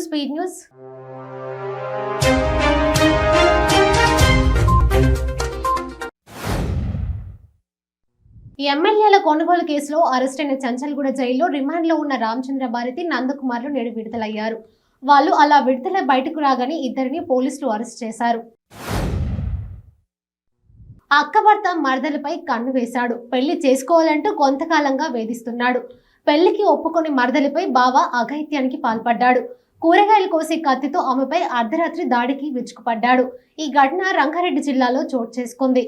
Speed news. ఎమ్మెల్యేల కొనుగోలు కేసులో అరెస్టైన చంచల్గూడ జైల్లో రిమాండ్లో ఉన్న రామచంద్ర భారతి, నందకుమార్లు నేడు విడుదలయ్యారు. వాళ్ళు అలా విడుదల బయటకు రాగానే ఇద్దరిని పోలీసులు అరెస్ట్ చేశారు. అక్కభర్త మరదలపై కన్ను వేశాడు. పెళ్లి చేసుకోవాలంటూ కొంతకాలంగా వేధిస్తున్నాడు. పెళ్లికి ఒప్పుకొని మరదలిపై బావ అఘాయిత్యానికి పాల్పడ్డాడు. కూరగాయలు కోసే కత్తితో ఆమెపై అర్ధరాత్రి దాడికి విరుచుకుపడ్డాడు. ఈ ఘటన రంగారెడ్డి జిల్లాలో చోటు చేసుకుంది.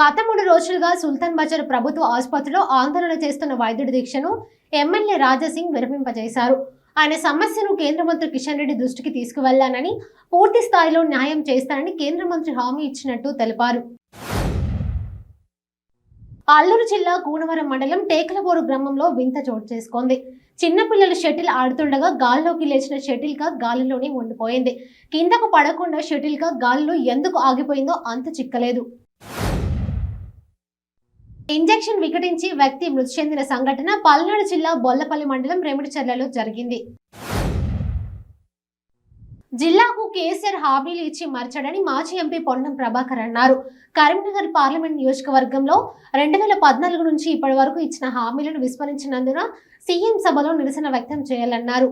గత 3 రోజులుగా సుల్తాన్ బజార్ ప్రభుత్వ ఆసుపత్రిలో ఆందోళన చేస్తున్న వైద్యుడి దీక్షను ఎమ్మెల్యే రాజాసింగ్ విరమింపజేశారు. ఆయన సమస్యను కేంద్ర మంత్రి కిషన్ రెడ్డి దృష్టికి తీసుకువెళ్లానని, పూర్తి స్థాయిలో న్యాయం చేస్తానని కేంద్ర మంత్రి హామీ ఇచ్చినట్టు తెలిపారు. అల్లూరు జిల్లా కూనవరం మండలం టేకలబోరు గ్రామంలో వింత చోటు చేసుకుంది. చిన్నపిల్లలు షటిల్ ఆడుతుండగా గాల్లోకి లేచిన షటిల్ కాక్ గాలిలోనే ఉండిపోయింది. కిందకు పడకుండా షటిల్ కాక్ గాలిలో ఎందుకు ఆగిపోయిందో అంత చిక్కలేదు. ఇంజెక్షన్ వికటించి వ్యక్తి మృతి చెందిన సంఘటన పల్నాడు జిల్లా బొల్లపల్లి మండలం రెమిడిచర్లలో జరిగింది. జిల్లాకు కేసీఆర్ హామీలు ఇచ్చి మర్చాడని మాజీ ఎంపీ పొన్నం ప్రభాకర్ అన్నారు. కరీంనగర్ పార్లమెంట్ నియోజకవర్గంలో 2014 నుంచి ఇప్పటి వరకు ఇచ్చిన హామీలను విస్మరించినందున సీఎం సభలో నిరసన వ్యక్తం చేయాలన్నారు.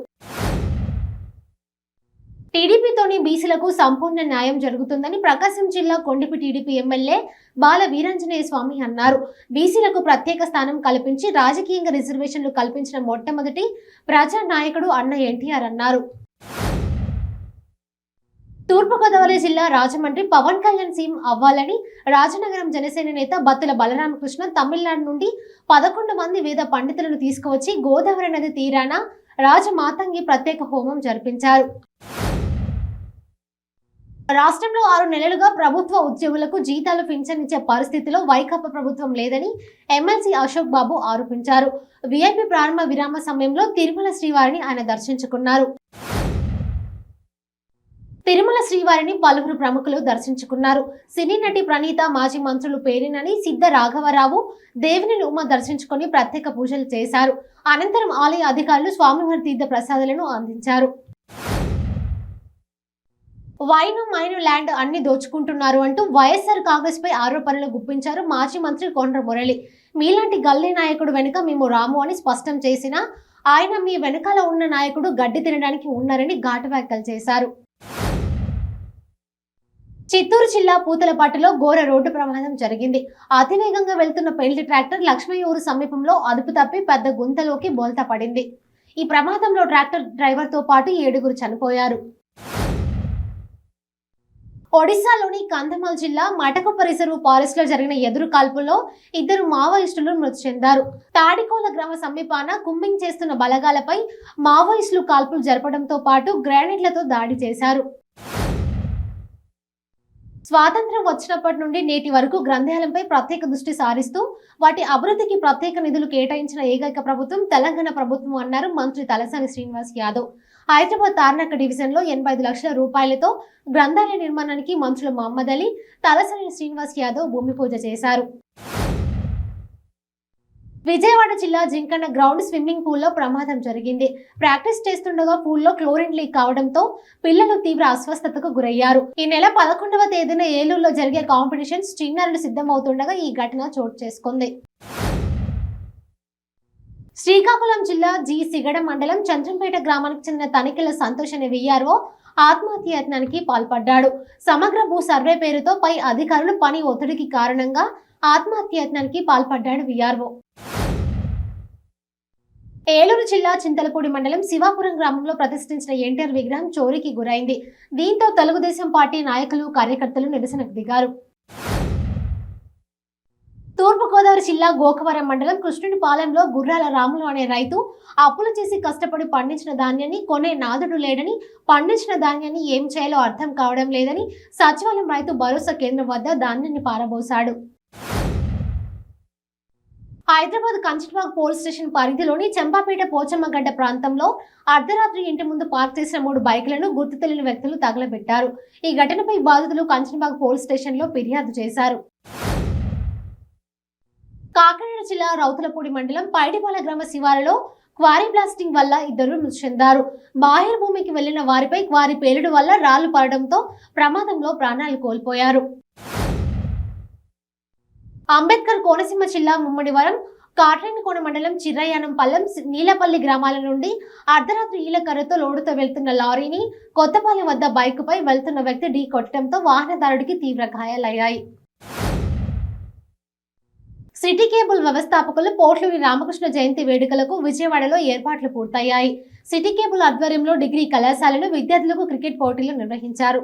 టీడీపీతోని బీసీలకు సంపూర్ణ న్యాయం జరుగుతుందని ప్రకాశం జిల్లా కొండిపి టీడీపీ ఎమ్మెల్యే బాల వీరాంజనేయ స్వామి అన్నారు. బీసీలకు ప్రత్యేక స్థానం కల్పించి రాజకీయంగా రిజర్వేషన్లు కల్పించిన మొట్టమొదటి ప్రజా నాయకుడు అన్న ఎన్టీఆర్ అన్నారు. తూర్పుగోదావరి జిల్లా రాజమండ్రి పవన్ కళ్యాణ్ సీఎం అవ్వాలని రాజనగరం జనసేన నేత బత్తుల బలరామకృష్ణ తమిళనాడు నుండి 11 మంది వేద పండితులను తీసుకువచ్చి గోదావరి నది తీరాన రాజమాతంగి ప్రత్యేక హోమం జరిపించారు. రాష్ట్రంలో 6 నెలలుగా ప్రభుత్వ ఉద్యోగులకు జీతాలు పింఛనిచ్చే పరిస్థితిలో వైకాపా ప్రభుత్వం లేదని ఎమ్మెల్సీ అశోక్ బాబు ఆరోపించారు. వీఐపీ ప్రారంభ విరామ సమయంలో తిరుమల శ్రీవారిని ఆయన దర్శించుకున్నారు. తిరుమల శ్రీవారిని పలువురు ప్రముఖులు దర్శించుకున్నారు. సినీ నటి ప్రణీత, మాజీ మంత్రులు పేరినని, సిద్ధ రాఘవరావు, దేవినేని ఉమ దర్శించుకుని ప్రత్యేక పూజలు చేశారు. అనంతరం ఆలయ అధికారులు స్వామివారి తీర్థ ప్రసాదాలను అందించారు. వైను మైను ల్యాండ్ అన్ని దోచుకుంటున్నారు అంటూ వైఎస్ఆర్ కాంగ్రెస్ పై ఆరోపణలు గుప్పించారు మాజీ మంత్రి కొండ్ర మురళి. మీలాంటి గల్లీ నాయకుడు వెనుక మేము రాము అని స్పష్టం చేసిన ఆయన మీ వెనకాల ఉన్న నాయకుడు గడ్డి తినడానికి ఉన్నారని ఘాటు వ్యాఖ్యలు చేశారు. చిత్తూరు జిల్లా పూతలపట్టులో ఘోర రోడ్డు ప్రమాదం జరిగింది. అతివేగంగా వెళ్తున్న పెళ్లి ట్రాక్టర్ లక్ష్మయ్యూరు సమీపంలో అదుపు తప్పి పెద్ద గుంతలోకి బోల్తా పడింది. ఈ ప్రమాదంలో ట్రాక్టర్ డ్రైవర్ తో పాటు 7గురు చనిపోయారు. ఒడిశాలోని కంధమాల్ జిల్లా మటకుప్ప రిజర్వ్ ఫారెస్ట్ లో జరిగిన ఎదురు కాల్పుల్లో 2 మావోయిస్టులు మృతి చెందారు. తాడికోల గ్రామ సమీపాన కుంబింగ్ చేస్తున్న బలగాలపై మావోయిస్టులు కాల్పులు జరపడంతో పాటు గ్రానైట్లతో దాడి చేశారు. స్వాతంత్ర్యం వచ్చినప్పటి నుండి నేటి వరకు గ్రంథాలయంపై ప్రత్యేక దృష్టి సారిస్తూ వాటి అభివృద్ధికి ప్రత్యేక నిధులు కేటాయించిన ఏకైక ప్రభుత్వం తెలంగాణ ప్రభుత్వం అన్నారు మంత్రి తలసాని శ్రీనివాస్ యాదవ్. హైదరాబాద్ తార్నాక డివిజన్ లో 85 లక్షల రూపాయలతో గ్రంథాలయ నిర్మాణానికి మంత్రులు మహమ్మద్ అలీ, తలసాని శ్రీనివాస్ యాదవ్ భూమి పూజ చేశారు. విజయవాడ జిల్లా జింకన్న గ్రౌండ్ స్విమ్మింగ్ పూల్లో ప్రమాదం జరిగింది. ప్రాక్టీస్ చేస్తుండగా పూల్లో క్లోరిన్ లీక్ కావడంతో పిల్లలు తీవ్ర అస్వస్థతకు గురయ్యారు. ఈ నెల 11వ తేదీన ఏలూరులో జరిగే కాంపిటీషన్స్ చిన్నారులు సిద్ధమవుతుండగా ఈ ఘటన చోటు చేసుకుంది. శ్రీకాకుళం జిల్లా సిగడ మండలం చంద్రంపేట గ్రామానికి చెందిన తనిఖీల సంతోష్ అనే వీఆర్ఓ ఆత్మహత్యాయత్నానికి పాల్పడ్డాడు. సమగ్ర భూ సర్వే పేరుతో పై అధికారులు పని ఒత్తిడికి కారణంగా ఆత్మహత్యాయత్నానికి పాల్పడ్డాడు వీఆర్ఓ. ఏలూరు జిల్లా చింతలపూడి మండలం శివాపురం గ్రామంలో ప్రతిష్ఠించిన ఎన్టీఆర్ విగ్రహం చోరీకి గురైంది. దీంతో తెలుగుదేశం పార్టీ నాయకులు, కార్యకర్తలు నిరసనకు దిగారు. తూర్పుగోదావరి జిల్లా గోకవరం మండలం కృష్ణునిపాలెంలో గుర్రాల రాములు అనే రైతు అప్పులు చేసి కష్టపడి పండించిన ధాన్యాన్ని కొనే నాదుడు లేడని, పండించిన ధాన్యాన్ని ఏం చేయాలో అర్థం కావడం లేదని సచివాలయం రైతు భరోసా కేంద్రం వద్ద ధాన్యాన్ని పారబోసాడు. హైదరాబాద్ కంచన్బాగ్ పోలీస్ స్టేషన్ పరిధిలోని చెంపాపేట పోచమ్మగడ్డ ప్రాంతంలో అర్ధరాత్రి ఇంటి ముందు పార్క్ చేసిన 3 బైకులను గుర్తు తెలియని వ్యక్తులు తగలబెట్టారు. ఈ ఘటనపై బాధితులు కంచన్బాగ్ పోలీస్ స్టేషన్ లో ఫిర్యాదు చేశారు. కాకినాడ జిల్లా రౌతులపూడి మండలం పైడిపాల గ్రామ శివారులో క్వారీ బ్లాస్టింగ్ వల్ల ఇద్దరు మృతి చెందారు. బాహిర్ భూమికి వెళ్లిన వారిపై క్వారీ పేలుడు వల్ల రాళ్లు పడడంతో ప్రమాదంలో ప్రాణాలు కోల్పోయారు. అంబేద్కర్ కోనసీమ జిల్లా ముమ్మడివరం కాట్రేనికోన మండలం చిర్రయానంపల్లెం నీలపల్లి గ్రామాల నుండి అర్ధరాత్రి ఈలకర్రతో లోడుతో వెళ్తున్న లారీని కొత్తపాలెం వద్ద బైకుపై వెళ్తున్న వ్యక్తి ఢీ కొట్టడంతో వాహనదారుడికి తీవ్ర గాయాలయ్యాయి. సిటీ కేబుల్ వ్యవస్థాపకులు పోట్లూరి రామకృష్ణ జయంతి వేడుకలకు విజయవాడలో ఏర్పాట్లు పూర్తయ్యాయి. సిటీ కేబుల్ ఆధ్వర్యంలో డిగ్రీ కళాశాలలో విద్యార్థులకు క్రికెట్ పోటీలు నిర్వహించారు.